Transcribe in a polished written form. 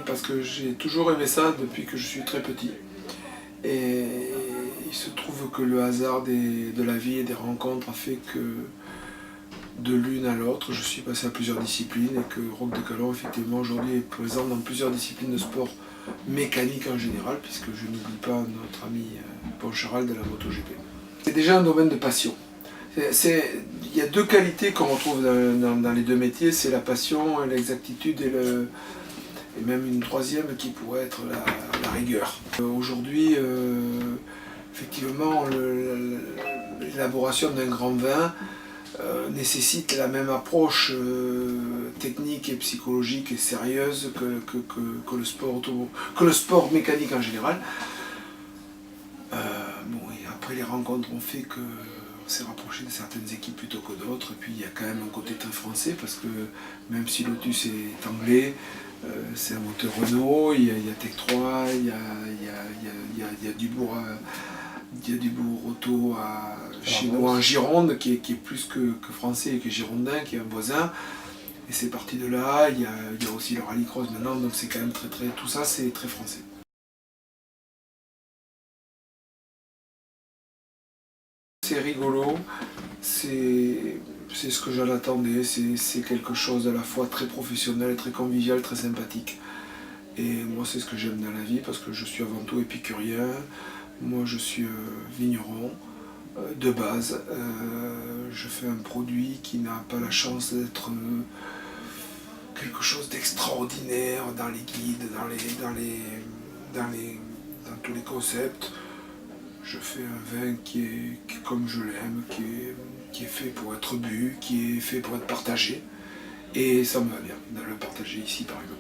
Parce que j'ai toujours aimé ça depuis que je suis très petit. Et il se trouve que le hasard de la vie et des rencontres a fait que de l'une à l'autre, je suis passé à plusieurs disciplines et que Roch de Calon, effectivement, aujourd'hui est présent dans plusieurs disciplines de sport mécanique en général, puisque je n'oublie pas notre ami Poncharal de la MotoGP. C'est déjà un domaine de passion. Il y a deux qualités qu'on retrouve dans les deux métiers, c'est la passion, l'exactitude et même une troisième qui pourrait être la rigueur. Aujourd'hui, effectivement, l'élaboration d'un grand vin nécessite la même approche technique et psychologique et sérieuse que le sport mécanique en général. Et après les rencontres ont fait que on s'est rapproché de certaines équipes plutôt que d'autres, et puis il y a quand même un côté très français parce que même si Lotus est anglais, c'est un moteur Renault, il y a Tech 3, il y a Dubourg Auto chez nous en Gironde qui est plus que français et que girondin, qui est un voisin. Et c'est parti de là, il y a aussi le rallycross maintenant, donc c'est quand même tout ça c'est très français. C'est rigolo, c'est ce que j'en attendais, c'est quelque chose à la fois très professionnel, très convivial, très sympathique. Et moi c'est ce que j'aime dans la vie parce que je suis avant tout épicurien, moi je suis vigneron de base, je fais un produit qui n'a pas la chance d'être quelque chose d'extraordinaire dans les guides, dans tous les concepts. Je fais un vin qui est comme je l'aime, qui est fait pour être bu, qui est fait pour être partagé. Et ça me va bien de le partager ici par exemple.